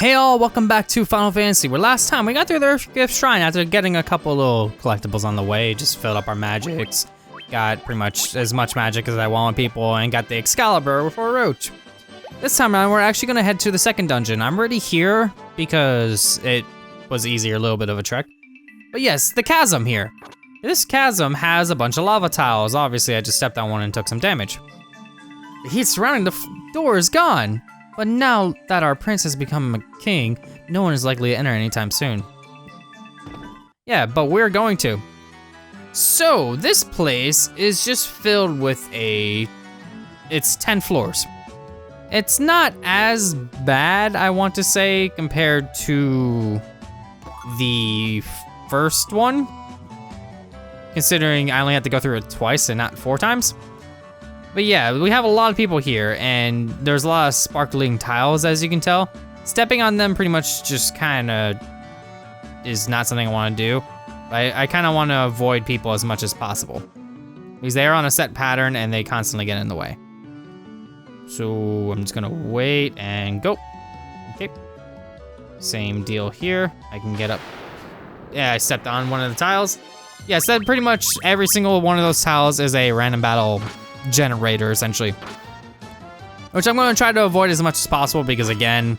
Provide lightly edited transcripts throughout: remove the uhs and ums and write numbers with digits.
Hey all, welcome back to Final Fantasy, where last time we got through the Earthgift Shrine after getting a couple little collectibles on the way, just filled up our magics, got pretty much as much magic as I want with people, and got the Excalibur for Roach. This time around, we're actually gonna head to the second dungeon. I'm already here because it was easier, a little bit of a trek. But yes, the chasm here. This chasm has a bunch of lava tiles. Obviously, I just stepped on one and took some damage. The heat surrounding the door is gone. But now that our prince has become a king, no one is likely to enter anytime soon. Yeah, but we're going to. So, this place is just filled with it's 10 floors. It's not as bad, I want to say, compared to the first one, considering I only had to go through it twice and not 4 times. But yeah, we have a lot of people here, and there's a lot of sparkling tiles, as you can tell. Stepping on them pretty much just kinda is not something I wanna do. I kinda wanna avoid people as much as possible, because they are on a set pattern and they constantly get in the way. So I'm just gonna wait and go. Okay. Same deal here. I can get up. Yeah, I stepped on one of the tiles. Yeah, so pretty much every single one of those tiles is a random battle generator, essentially. Which I'm gonna try to avoid as much as possible because, again,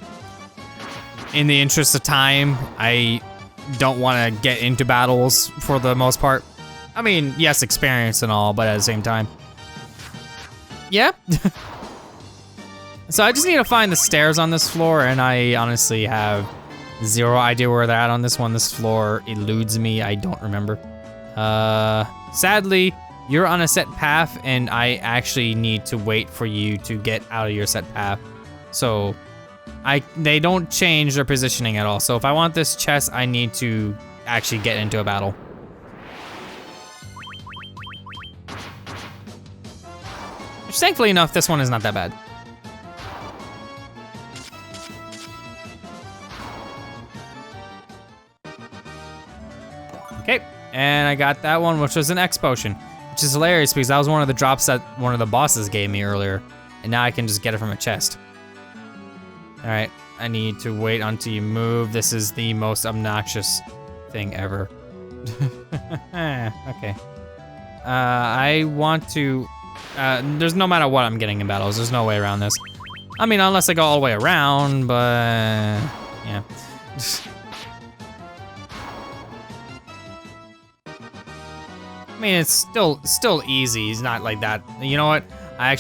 in the interest of time, I don't wanna get into battles for the most part. I mean, yes, experience and all, but at the same time. Yeah. So I just need to find the stairs on this floor, and I honestly have zero idea where they're at on this one. This floor eludes me, I don't remember. Sadly, you're on a set path, and I actually need to wait for you to get out of your set path. So, they don't change their positioning at all. So if I want this chest, I need to actually get into a battle. Which, thankfully enough, this one is not that bad. Okay, and I got that one, which was an X potion. Which is hilarious because that was one of the drops that one of the bosses gave me earlier. And now I can just get it from a chest. All right, I need to wait until you move. This is the most obnoxious thing ever. Okay. I want to, there's no matter what I'm getting in battles, there's no way around this. I mean, unless I go all the way around, but yeah. I mean, it's still easy. It's not like that. You know what? I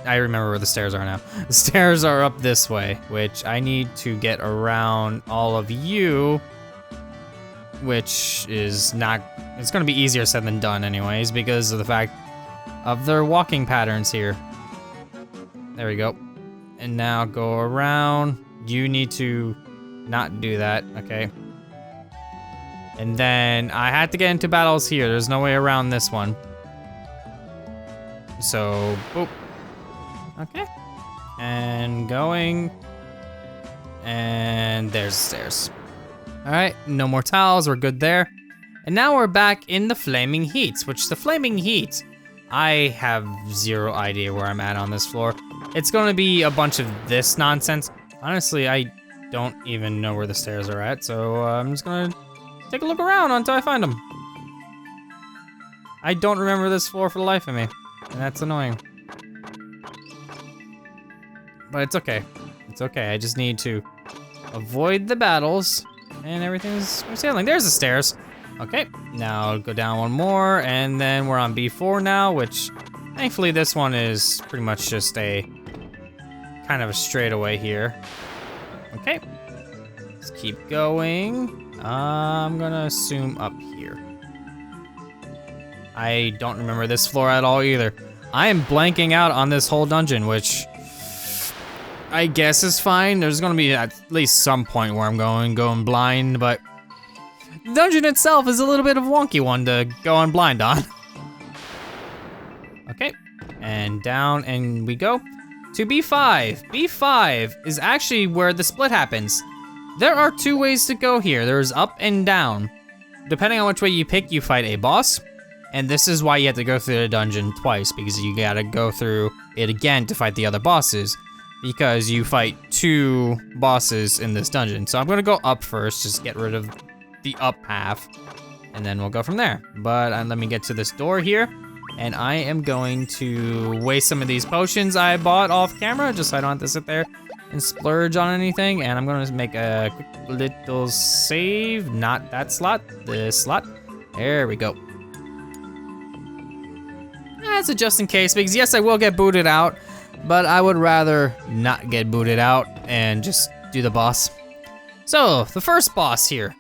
remember where the stairs are now. The stairs are up this way, which I need to get around all of you, which is not, it's gonna be easier said than done anyways, because of the fact of their walking patterns here. There we go. And now go around. You need to not do that, okay? And then I had to get into battles here. There's no way around this one. So, boop. Okay. And going. And there's the stairs. All right, no more tiles, we're good there. And now we're back in the Flaming Heats, which the Flaming Heat, I have zero idea where I'm at on this floor. It's gonna be a bunch of this nonsense. Honestly, I don't even know where the stairs are at, so I'm just gonna take a look around until I find them. I don't remember this floor for the life of me, and that's annoying. But it's okay. It's okay. I just need to avoid the battles, and everything's sailing. There's the stairs. Okay, now go down one more, and then we're on B4 now, which thankfully this one is pretty much just a kind of a straightaway here. Okay, let's keep going. I'm gonna assume up here. I don't remember this floor at all either. I am blanking out on this whole dungeon, which I guess is fine. There's gonna be at least some point where I'm going blind, but the dungeon itself is a little bit of a wonky one to go on blind on. Okay, and down and we go to B5. B5 is actually where the split happens. There are 2 ways to go here. There's up and down. Depending on which way you pick, you fight a boss. And this is why you have to go through the dungeon twice, because you gotta go through it again to fight the other bosses. because you fight 2 bosses in this dungeon. So I'm gonna go up first, just get rid of the up half, and then we'll go from there. But let me get to this door here, and I am going to waste some of these potions I bought off camera, just so I don't have to sit there and splurge on anything. And I'm gonna make a quick little save, not that slot, this slot. There we go. That's a just in case, because yes, I will get booted out, but I would rather not get booted out and just do the boss. So, the first boss here.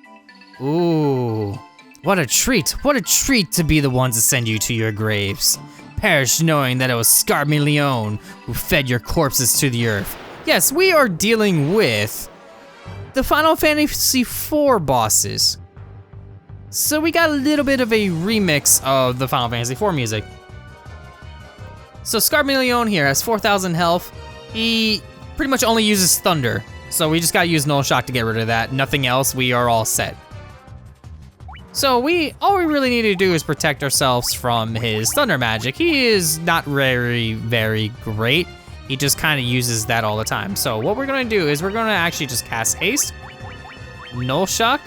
Ooh, what a treat to be the ones to send you to your graves. Perish knowing that it was Scarmeleon who fed your corpses to the earth. Yes, we are dealing with the Final Fantasy IV bosses. So we got a little bit of a remix of the Final Fantasy IV music. So Scarmeleon here has 4,000 health. He pretty much only uses thunder. So we just gotta use Null Shock to get rid of that. Nothing else, we are all set. So all we really need to do is protect ourselves from his thunder magic. He is not very, very great. He just kind of uses that all the time. So what we're gonna do is we're gonna actually just cast haste, Null Shock,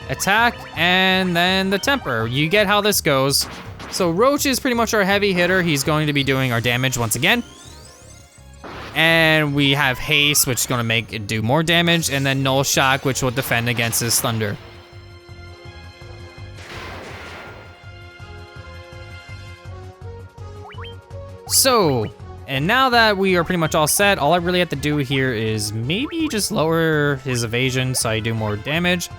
attack, and then the temper. You get how this goes. So Roach is pretty much our heavy hitter. He's going to be doing our damage once again. And we have haste, which is gonna make it do more damage, and then Null Shock, which will defend against his thunder. So, and now that we are pretty much all set, all I really have to do here is maybe just lower his evasion so I do more damage.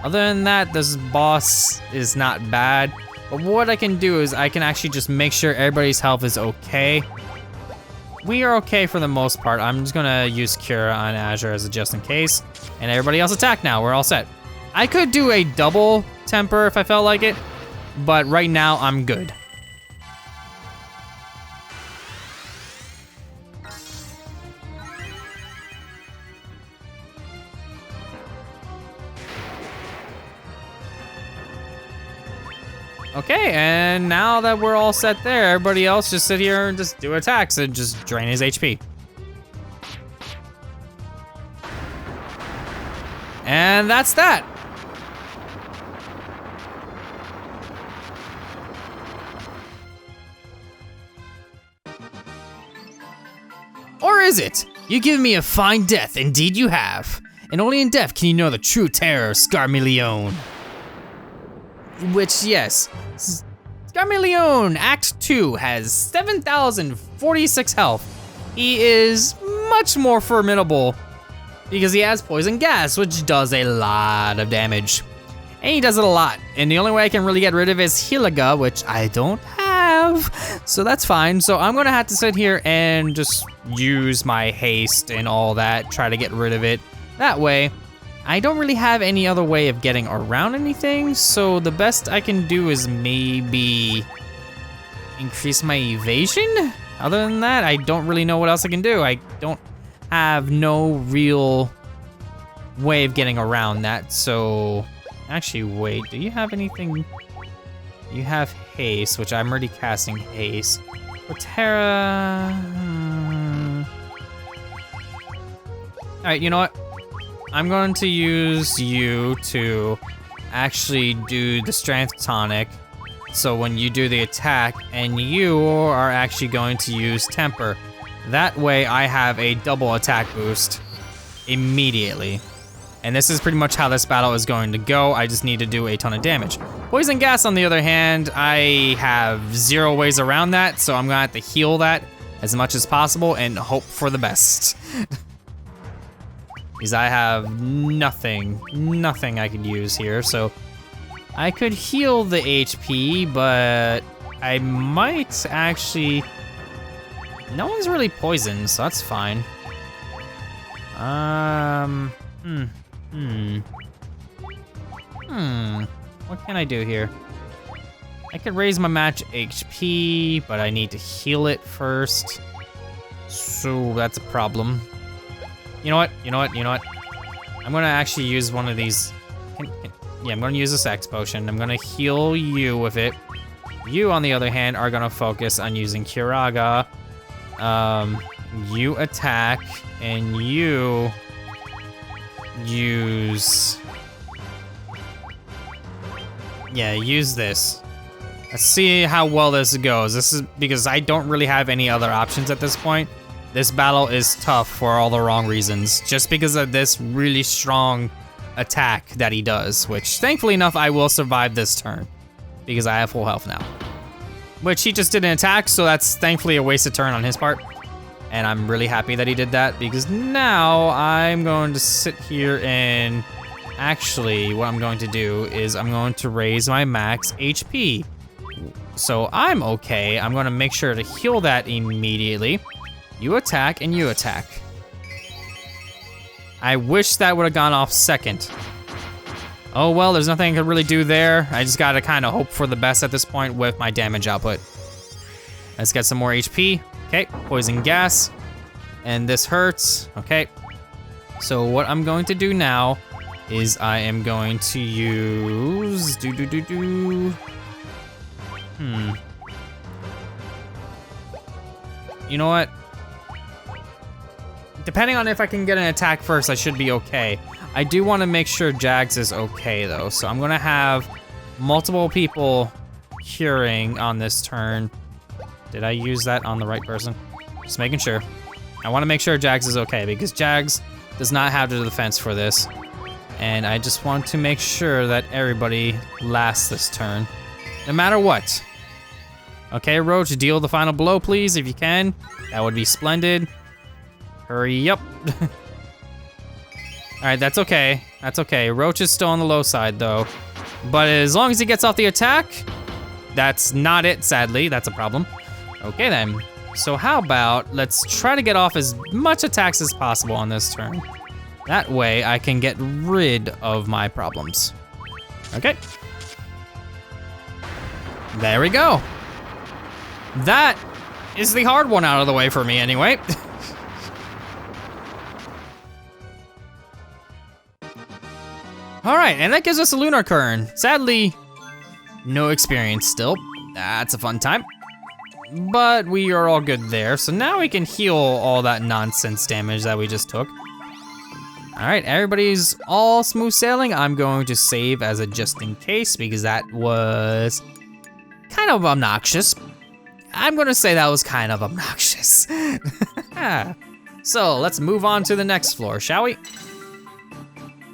Other than that, this boss is not bad. But what I can do is I can actually just make sure everybody's health is okay. We are okay for the most part. I'm just gonna use Cure on Azure as a just in case. And everybody else attack now, we're all set. I could do a double temper if I felt like it, but right now I'm good. Okay, and now that we're all set there, everybody else just sit here and just do attacks and just drain his HP. And that's that. Or is it? You give me a fine death, indeed you have. And only in death can you know the true terror of Scarmeleon. Which, yes, Scarmeleon Act 2 has 7,046 health. He is much more formidable because he has poison gas, which does a lot of damage. And he does it a lot. And the only way I can really get rid of is Hiliga, which I don't have, so that's fine. So I'm gonna have to sit here and just use my haste and all that, try to get rid of it. That way, I don't really have any other way of getting around anything, so the best I can do is maybe increase my evasion? Other than that, I don't really know what else I can do. I don't have no real way of getting around that, so... Actually, wait, do you have anything? You have haste, which I'm already casting haste. For Terra... Alright, you know what? I'm going to use you to actually do the strength tonic. So when you do the attack, and you are actually going to use temper. That way I have a double attack boost immediately. And this is pretty much how this battle is going to go. I just need to do a ton of damage. Poison gas, on the other hand, I have 0 ways around that, so I'm gonna have to heal that as much as possible and hope for the best. Because I have nothing I could use here, so I could heal the HP, but I might actually... No one's really poisoned, so that's fine. What can I do here? I could raise my match HP, but I need to heal it first. So that's a problem. You know what? I'm gonna actually use one of these. Yeah, I'm gonna use this X potion. I'm gonna heal you with it. You, on the other hand, are gonna focus on using Curaga. You attack, and you use... Yeah, use this. Let's see how well this goes. This is because I don't really have any other options at this point. This battle is tough for all the wrong reasons, just because of this really strong attack that he does, which thankfully enough, I will survive this turn because I have full health now. Which he just did an attack, so that's thankfully a wasted turn on his part. And I'm really happy that he did that because now I'm going to sit here and actually what I'm going to do is I'm going to raise my max HP. So I'm okay. I'm going to make sure to heal that immediately. You attack and you attack. I wish that would have gone off second. Oh well, there's nothing I can really do there. I just gotta kind of hope for the best at this point with my damage output. Let's get some more HP. Okay, poison gas. And this hurts, okay. So what I'm going to do now is I am going to use, You know what? Depending on if I can get an attack first, I should be okay. I do want to make sure Jags is okay though, so I'm gonna have multiple people curing on this turn. Did I use that on the right person? Just making sure. I want to make sure Jags is okay because Jags does not have the defense for this. And I just want to make sure that everybody lasts this turn, no matter what. Okay, Roach, deal the final blow, please, if you can. That would be splendid. Hurry up. All right, that's okay. That's okay. Roach is still on the low side, though. But as long as he gets off the attack, that's not it, sadly. That's a problem. Okay, then. So how about let's try to get off as much attacks as possible on this turn. That way, I can get rid of my problems. Okay. There we go. That is the hard one out of the way for me, anyway. All right, and that gives us a Lunar Kern. Sadly, no experience still. That's a fun time. But we are all good there. So now we can heal all that nonsense damage that we just took. All right, everybody's all smooth sailing. I'm going to save as a just in case because that was kind of obnoxious. I'm gonna say that was kind of obnoxious. So let's move on to the next floor, shall we?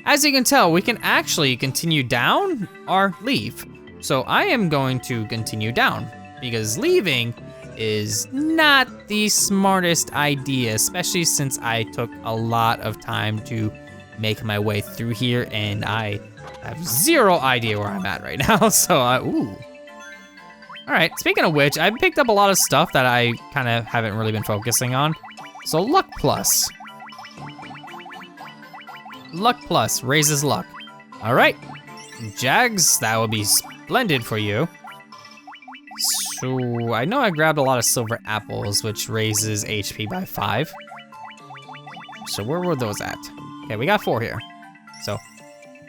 As you can tell, we can actually continue down or leave. So I am going to continue down because leaving is not the smartest idea, especially since I took a lot of time to make my way through here and I have zero idea where I'm at right now. So, ooh. All right, speaking of which, I picked up a lot of stuff that I kind of haven't really been focusing on. So luck plus. Luck plus raises luck. All right, Jags, that would be splendid for you. So I know I grabbed a lot of silver apples, which raises HP by 5. So where were those at? Okay, we got 4 here. So,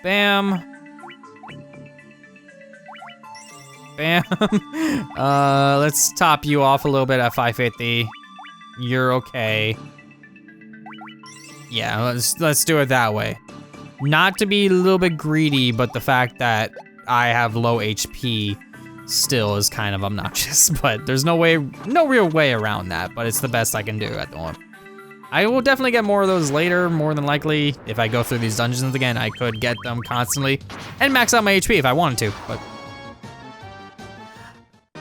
bam. Bam. Let's top you off a little bit at 550. You're okay. Yeah, let's do it that way. Not to be a little bit greedy, but the fact that I have low HP still is kind of obnoxious, but there's no real way around that, but it's the best I can do at the moment. I will definitely get more of those later, more than likely. If I go through these dungeons again, I could get them constantly and max out my HP if I wanted to, but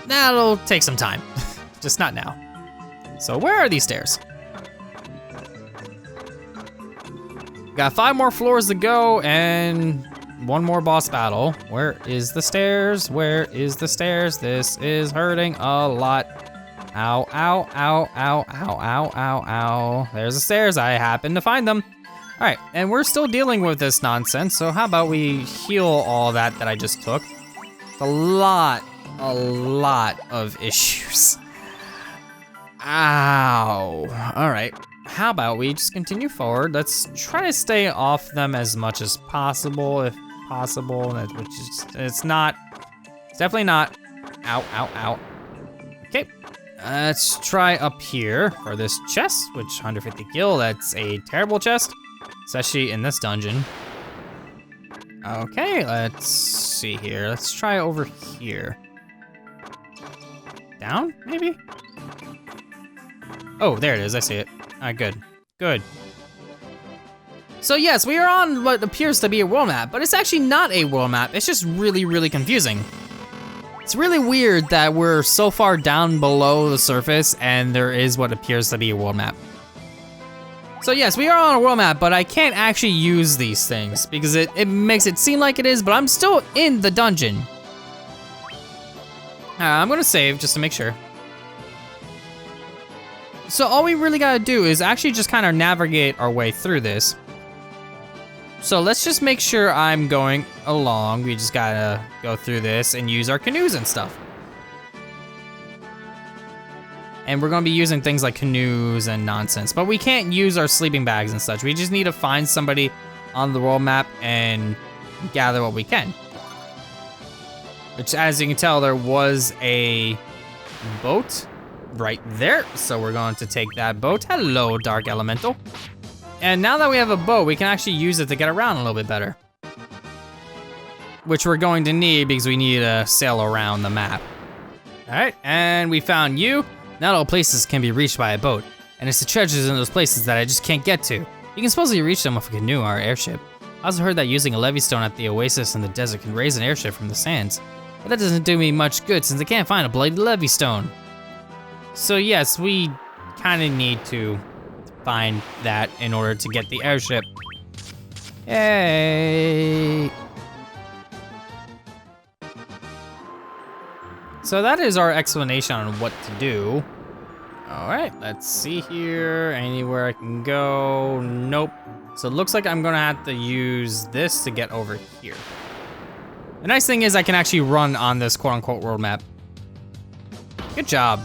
that'll take some time, just not now. So where are these stairs? Got 5 more floors to go and 1 more boss battle. Where is the stairs? Where is the stairs? This is hurting a lot. Ow, ow, ow, ow, ow, ow, ow, ow. There's the stairs, I happen to find them. All right, and we're still dealing with this nonsense, so how about we heal all that I just took? A lot of issues. Ow, all right. How about we just continue forward? Let's try to stay off them as much as possible, if possible, which is, it's definitely not. Ow, ow, ow. Okay, Let's try up here for this chest, which 150 gil, that's a terrible chest, especially in this dungeon. Okay, let's see here. Let's try over here. Down, maybe? Oh, there it is, I see it. All right, good, good. So yes, we are on what appears to be a world map, but it's actually not a world map. It's just really, really confusing. It's really weird that we're so far down below the surface and there is what appears to be a world map. So yes, we are on a world map, but I can't actually use these things because it makes it seem like it is, but I'm still in the dungeon. I'm gonna save just to make sure. So all we really gotta do is actually just kind of navigate our way through this. So let's just make sure I'm going along. We just gotta go through this and use our canoes and stuff. And we're gonna be using things like canoes and nonsense, but we can't use our sleeping bags and such. We just need to find somebody on the world map and gather what we can. Which, as you can tell, there was a boat right there. So we're going to take that boat. Hello, Dark Elemental. And now that we have a boat, we can actually use it to get around a little bit better. Which we're going to need because we need to sail around the map. All right, and we found you. Not all places can be reached by a boat, and it's the treasures in those places that I just can't get to. You can supposedly reach them with a canoe or airship. I also heard that using a levee stone at the oasis in the desert can raise an airship from the sands. But that doesn't do me much good since I can't find a bloody levee stone. So yes, we kind of need to find that in order to get the airship. Yay! So that is our explanation on what to do. All right, let's see here. Anywhere I can go? Nope. So it looks like I'm gonna have to use this to get over here. The nice thing is I can actually run on this quote-unquote world map. Good job.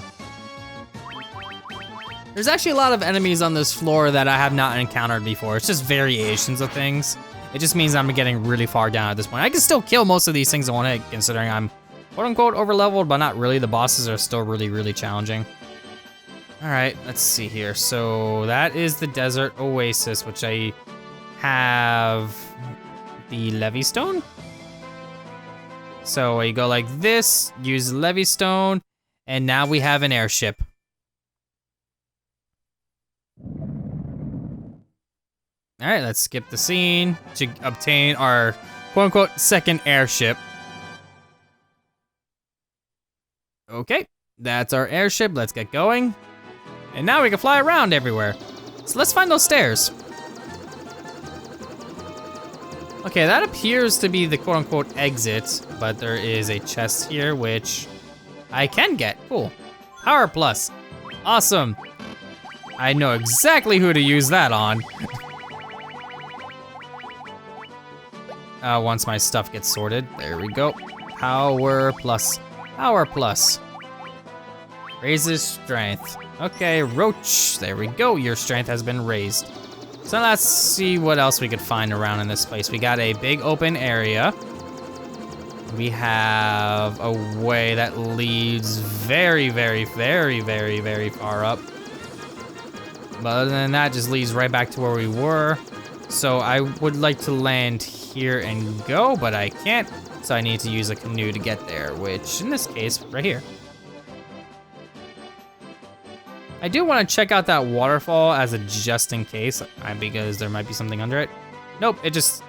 There's actually a lot of enemies on this floor that I have not encountered before. It's just variations of things. It just means I'm getting really far down at this point. I can still kill most of these things in one hit, considering I'm quote-unquote over-leveled, but not really. The bosses are still really, really challenging. All right, let's see here. So that is the desert oasis, which I have the levee stone. So you go like this, use the levee stone, and now we have an airship. All right, let's skip the scene to obtain our quote-unquote second airship. Okay, that's our airship. Let's get going. And now we can fly around everywhere. So let's find those stairs. Okay, that appears to be the quote-unquote exit, but there is a chest here, which I can get. Cool. Power plus. Awesome. I know exactly who to use that on. Once my stuff gets sorted, there we go. Power plus, power plus. Raises strength. Okay, Roach, there we go. Your strength has been raised. So let's see what else we could find around in this place. We got a big open area. We have a way that leads very, very, very, very, very far up. But other than that, just leads right back to where we were. So I would like to land here and go, but I can't. So I need to use a canoe to get there, which in this case, right here. I do want to check out that waterfall as a just in case, because there might be something under it. Nope, it just,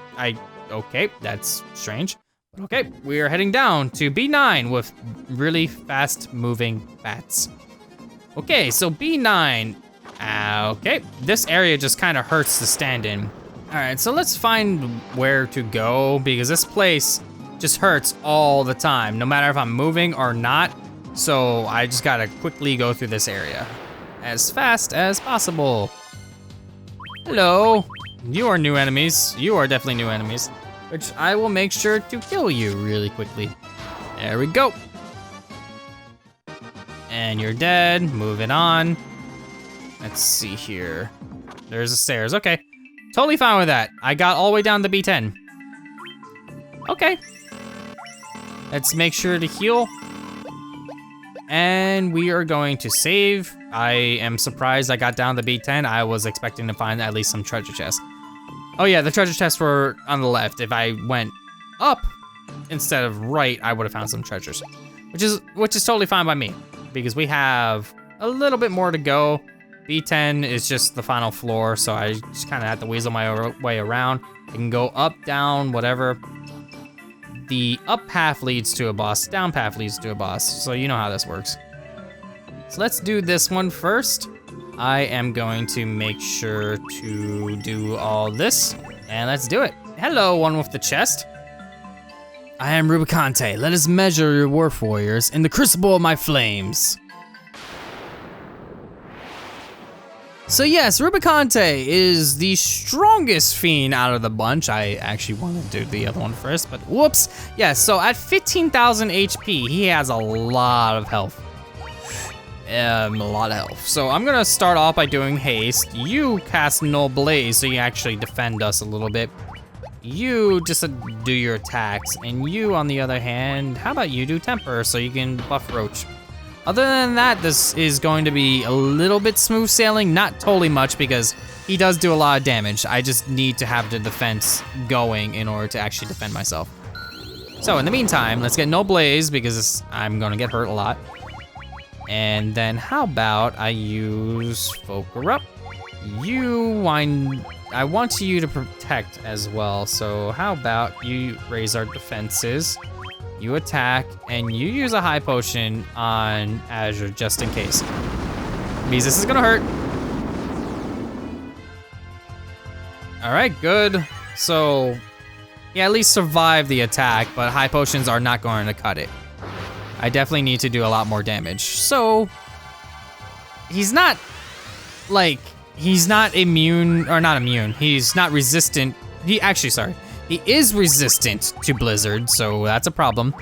okay, that's strange. Okay, we are heading down to B9 with really fast moving bats. Okay, so B9, okay, this area just kind of hurts to stand in. All right, so let's find where to go because this place just hurts all the time, no matter if I'm moving or not. So I just gotta quickly go through this area as fast as possible. Hello, you are new enemies. You are definitely new enemies, which I will make sure to kill you really quickly. There we go. And you're dead, moving on. Let's see here. There's the stairs, okay. Totally fine with that. I got all the way down to B10. Okay. Let's make sure to heal. And we are going to save. I am surprised I got down to B10. I was expecting to find at least some treasure chests. Oh yeah, the treasure chests were on the left. If I went up instead of right, I would have found some treasures, which is totally fine by me because we have a little bit more to go. B10 is just the final floor, so I just kind of have to weasel my way around. I can go up, down, whatever. The up path leads to a boss, down path leads to a boss, so you know how this works. So let's do this one first. I am going to make sure to do all this, and let's do it. Hello, one with the chest. I am Rubicante. Let us measure your warf warriors in the crucible of my flames. So yes, Rubicante is the strongest fiend out of the bunch. I actually want to do the other one first, but whoops. Yes, so at 15,000 HP, he has a lot of health. A lot of health. So I'm gonna start off by doing haste. You cast Null Blaze, so you actually defend us a little bit. You just do your attacks, and you, on the other hand, how about you do Temper, so you can buff Roach. Other than that, this is going to be a little bit smooth sailing, not totally much because he does do a lot of damage. I just need to have the defense going in order to actually defend myself. So in the meantime, let's get No Blaze because I'm gonna get hurt a lot. And then how about I use Focus Up? I want you to protect as well. So how about you raise our defenses? You attack, and you use a high potion on Azure just in case. Because this is gonna hurt. All right, good. So, yeah, at least survive the attack, but high potions are not going to cut it. I definitely need to do a lot more damage. So, he's not immune, or not immune. He's not resistant. He is resistant to Blizzard, so that's a problem.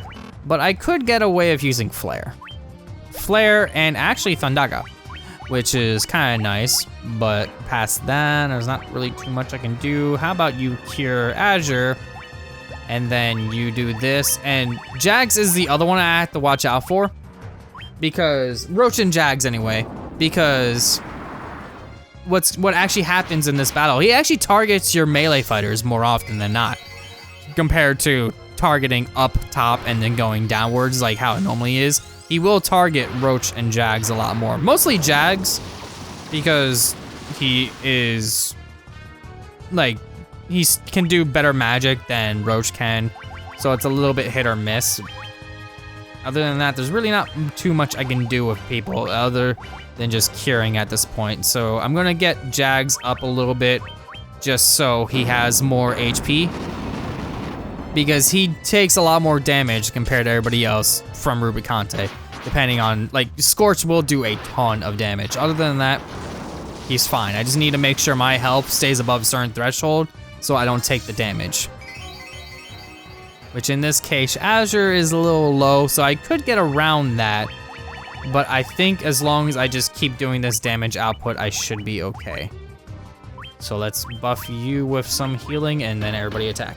But I could get away of using Flare. Flare and actually Thundaga, which is kind of nice, but past that, there's not really too much I can do. How about you cure Azure, and then you do this, and Jags is the other one I have to watch out for, because, Roach and Jags anyway, because what actually happens in this battle, he actually targets your melee fighters more often than not, compared to targeting up top and then going downwards like how it normally is. He will target Roach and Jags a lot more. Mostly Jags, because he is, he can do better magic than Roach can, so it's a little bit hit or miss. Other than that, there's really not too much I can do with people other than just curing at this point. So I'm gonna get Jags up a little bit just so he has more HP, because he takes a lot more damage compared to everybody else from Rubicante, depending on, Scorch will do a ton of damage. Other than that, he's fine. I just need to make sure my health stays above a certain threshold so I don't take the damage. Which in this case, Azure is a little low, so I could get around that. But I think as long as I just keep doing this damage output, I should be okay. So let's buff you with some healing and then everybody attack.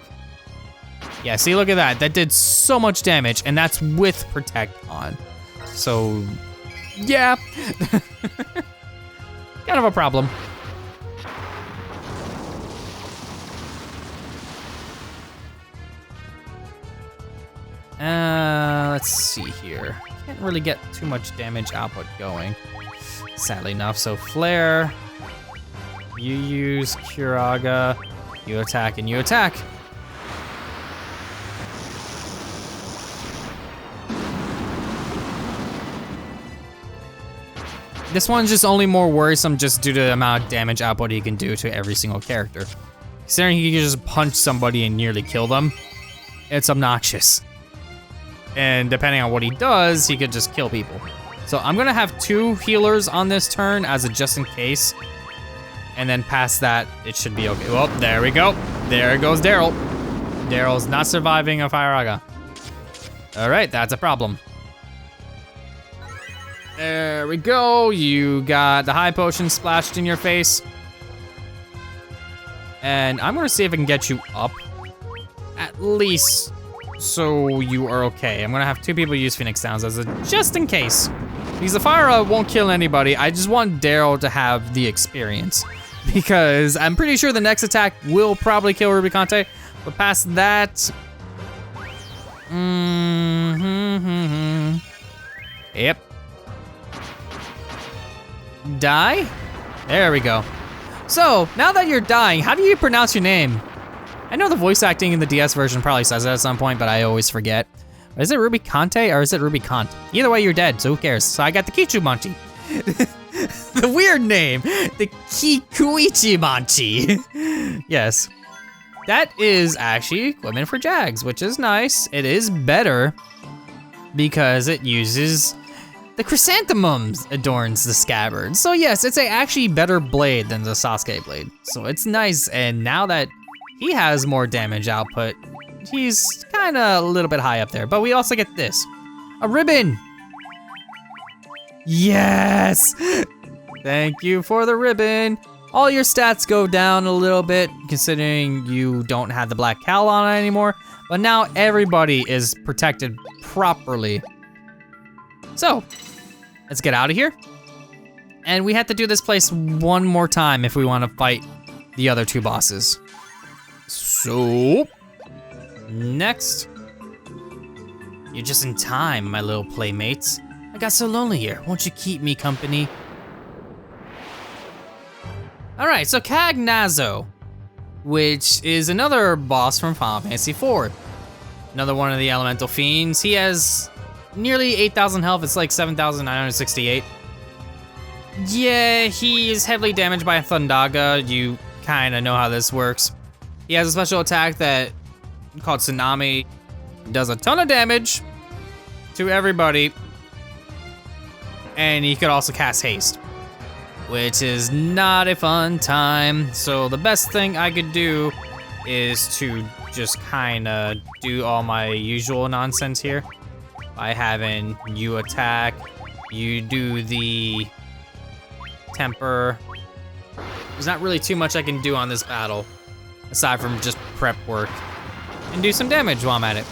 Yeah, see, look at that. That did so much damage, and that's with Protect on. So, yeah. Kind of a problem. Let's see here. Can't really get too much damage output going, sadly enough. So Flare, you use Curaga, you attack and you attack. This one's just only more worrisome just due to the amount of damage output he can do to every single character. Considering he can just punch somebody and nearly kill them, it's obnoxious. And depending on what he does, he could just kill people. So I'm gonna have 2 healers on this turn as a just in case. And then past that, it should be okay. Well, there we go. There goes Daryl. Daryl's not surviving a Firaga. All right, that's a problem. There we go. You got the high potion splashed in your face. And I'm gonna see if I can get you up. At least so you are okay. I'm gonna have 2 people use Phoenix Downs as a just in case. Because the fire won't kill anybody. I just want Daryl to have the experience. Because I'm pretty sure the next attack will probably kill Rubicante. But past that... Yep. Die? There we go. So, now that you're dying, how do you pronounce your name? I know the voice acting in the DS version probably says it at some point, but I always forget. Is it Rubicante or is it Rubicant? Either way, you're dead, so who cares? So I got the Kichumanchi. The weird name, the Kikuichimanchi. Yes. That is actually equipment for Jags, which is nice. It is better because it uses the chrysanthemums adorns the scabbard. So yes, it's a actually better blade than the Sasuke blade. So it's nice, and now that he has more damage output, he's kinda a little bit high up there. But we also get this, a ribbon. Yes! Thank you for the ribbon. All your stats go down a little bit considering you don't have the black cowl on it anymore, but now everybody is protected properly. So, let's get out of here. And we have to do this place one more time if we want to fight the other 2 bosses. So, next. You're just in time, my little playmates. I got so lonely here. Won't you keep me company? All right, so Cagnazzo, which is another boss from Final Fantasy IV. Another one of the elemental fiends. He has nearly 8,000 health. It's like 7,968. Yeah, he is heavily damaged by a Thundaga. You kind of know how this works. He has a special attack that called Tsunami. Does a ton of damage to everybody. And he could also cast haste, which is not a fun time. So the best thing I could do is to just kind of do all my usual nonsense here by having you attack, you do the temper. There's not really too much I can do on this battle aside from just prep work and do some damage while I'm at it.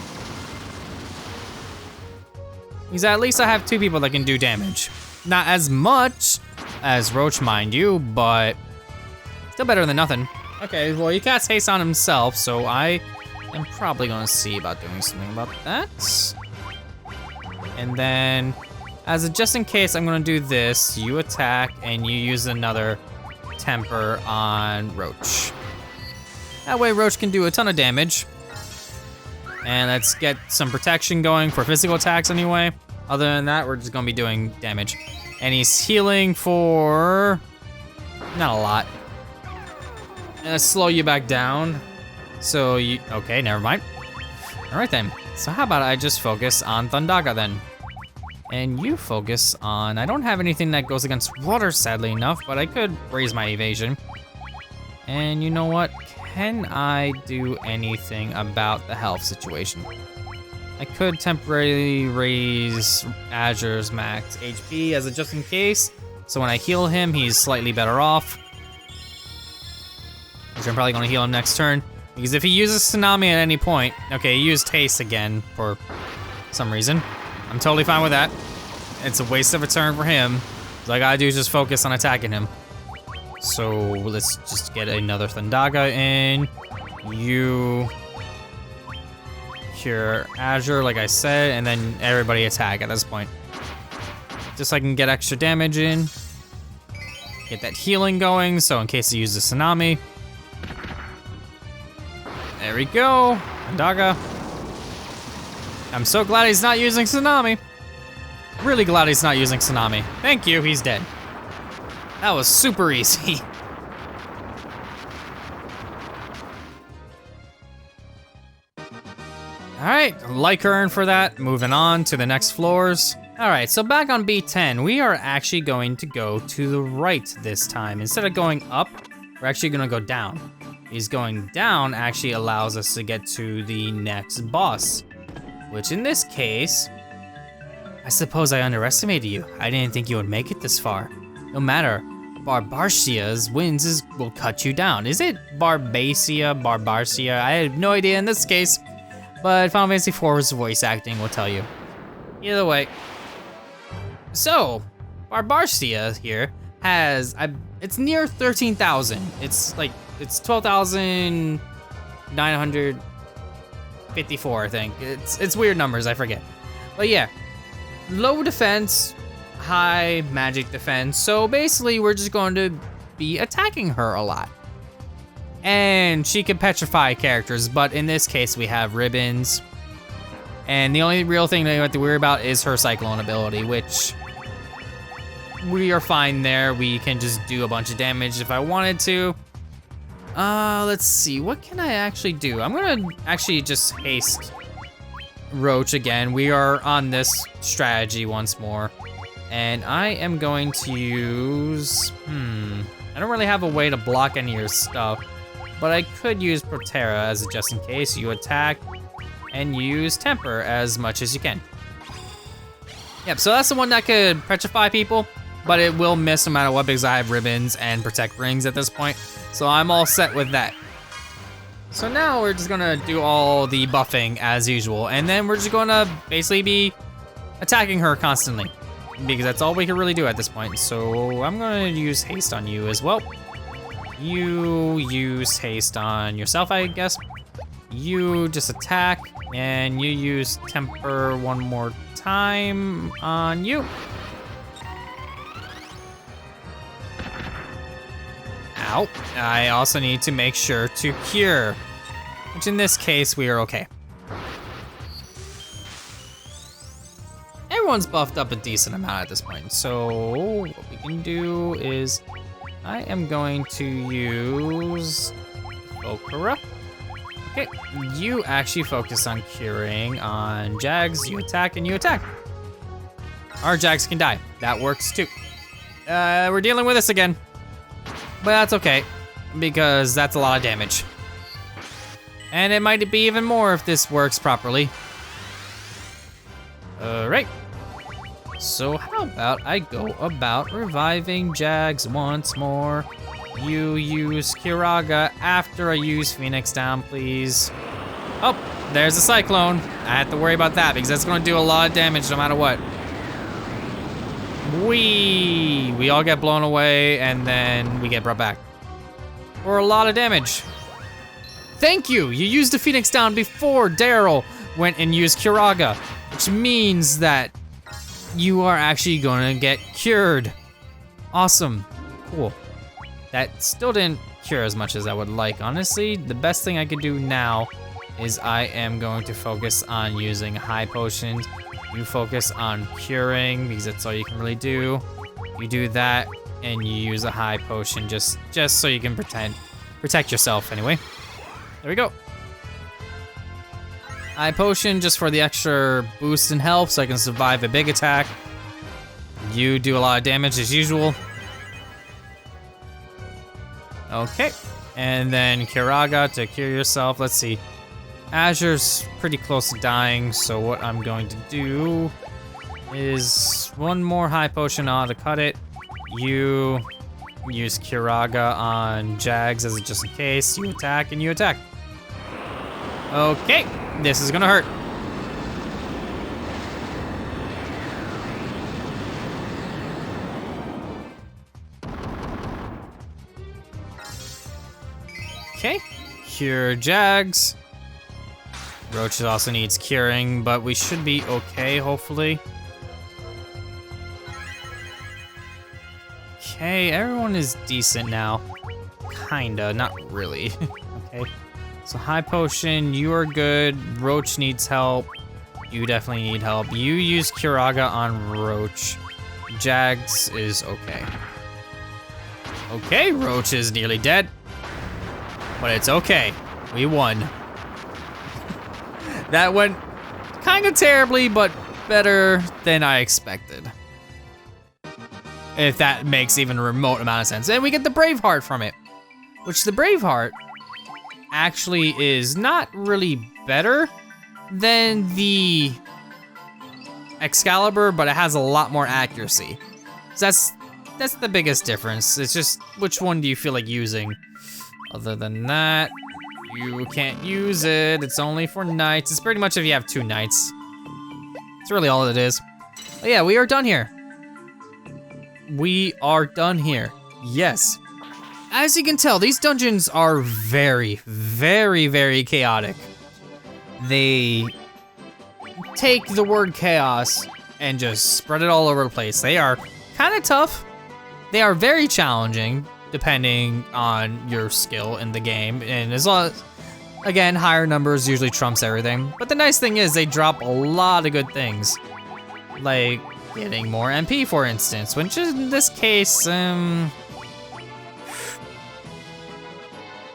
Because at least I have 2 people that can do damage. Not as much as Roach, mind you, but still better than nothing. Okay, well, he casts haste on himself, so I am probably gonna see about doing something about that. And then, as a just in case, I'm gonna do this. You attack, and you use another temper on Roach. That way, Roach can do a ton of damage. And let's get some protection going for physical attacks anyway. Other than that, we're just gonna be doing damage. And he's healing for not a lot. And let's slow you back down. So you, okay, never mind. All right then. So how about I just focus on Thundaga then? And you focus on, I don't have anything that goes against water sadly enough, but I could raise my evasion. And you know what? Can I do anything about the health situation? I could temporarily raise Azure's max HP as a just in case. So when I heal him, he's slightly better off. Which I'm probably gonna heal him next turn. Because if he uses Tsunami at any point, okay, he used haste again for some reason. I'm totally fine with that. It's a waste of a turn for him. All I gotta do is just focus on attacking him. So let's just get another Thundaga in. You cure Azure, like I said, and then everybody attack at this point. Just so I can get extra damage in. Get that healing going, so in case he uses Tsunami. There we go, Thundaga. I'm so glad he's not using Tsunami. Really glad he's not using Tsunami. Thank you, he's dead. That was super easy. All right, Lycurn for that. Moving on to the next floors. All right, so back on B10, we are actually going to go to the right this time. Instead of going up, we're actually gonna go down. Because going down actually allows us to get to the next boss, which in this case, I suppose I underestimated you. I didn't think you would make it this far. No matter, Barbarcia's winds will cut you down. Is it Barbacia, Barbarcia? I have no idea in this case. but Final Fantasy IV's voice acting will tell you. Either way. So, Barbarcia here has, it's near 13,000. It's 12,954, I think. It's weird numbers, I forget. But yeah, low defense, high magic defense. So basically, we're just going to be attacking her a lot. And she can petrify characters, but in this case, we have ribbons. And the only real thing that you have to worry about is her Cyclone ability, which we are fine there. We can just do a bunch of damage if I wanted to. Let's see, what can I actually do? I'm gonna actually just haste Roach again. We are on this strategy once more. And I am going to use, I don't really have a way to block any of your stuff, but I could use Protera as a just in case. You attack and use Temper as much as you can. Yep, so that's the one that could petrify people, but it will miss no matter what because I have ribbons and protect rings at this point. So I'm all set with that. So now we're just gonna do all the buffing as usual, and then we're just gonna basically be attacking her constantly because that's all we can really do at this point. So I'm gonna use haste on you as well. You use haste on yourself, I guess. You just attack, and you use Temper one more time on you. Ow. I also need to make sure to cure, which in this case, we are okay. Everyone's buffed up a decent amount at this point, so what we can do is I am going to use Okura. Okay, you actually focus on curing on Jags, you attack and you attack. Our Jags can die, that works too. We're dealing with this again, but that's okay, because that's a lot of damage. And it might be even more if this works properly. Alright. So how about I go about reviving Jags once more. You use Kiraga after I use Phoenix Down, please. Oh, there's a Cyclone. I have to worry about that because that's gonna do a lot of damage no matter what. We all get blown away and then we get brought back. For a lot of damage. Thank you, you used the Phoenix Down before Daryl went and used Kiraga, which means that you are actually gonna get cured. Awesome, cool. That still didn't cure as much as I would like, honestly. The best thing I could do now is I am going to focus on using high potions. You focus on curing because that's all you can really do. You do that and you use a high potion just so you can protect yourself anyway. There we go. High potion just for the extra boost and health so I can survive a big attack. You do a lot of damage as usual. Okay, and then Kiraga to cure yourself. Let's see. Azure's pretty close to dying, so what I'm going to do is one more high potion on to cut it. You use Kiraga on Jags as a just in case. You attack and you attack. Okay, this is gonna hurt. Okay, cure Jags. Roach also needs curing, but we should be okay, hopefully. Okay, everyone is decent now. Kinda, not really. Okay, so high potion, you are good. Roach needs help. You definitely need help. You use Kiraga on Roach. Jags is okay. Okay, Roach is nearly dead. But it's okay, we won. That went kind of terribly, but better than I expected. If that makes even a remote amount of sense. And we get the Braveheart from it, which the Braveheart actually is not really better than the Excalibur, but it has a lot more accuracy. So that's the biggest difference. It's just which one do you feel like using? Other than that, You can't use it. It's only for knights. It's pretty much if you have 2 knights. It's really all it is. But yeah, we are done here. We are done here. Yes. As you can tell, these dungeons are very, very, very chaotic. They take the word chaos and just spread it all over the place. They are kind of tough. They are very challenging, depending on your skill in the game. And as long as, again, higher numbers usually trumps everything. But the nice thing is they drop a lot of good things. Like getting more MP, for instance, which in this case,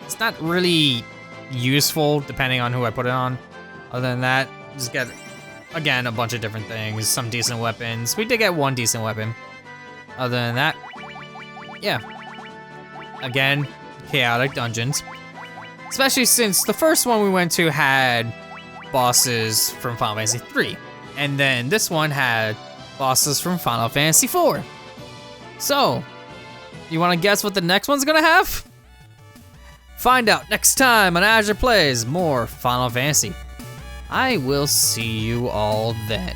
it's not really useful depending on who I put it on. Other than that, just get, again, a bunch of different things, some decent weapons. We did get 1 decent weapon. Other than that, yeah. Again, chaotic dungeons. Especially since the first one we went to had bosses from Final Fantasy 3. And then this one had bosses from Final Fantasy 4. So, you wanna guess what the next one's gonna have? Find out next time on Azure Plays more Final Fantasy. I will see you all then.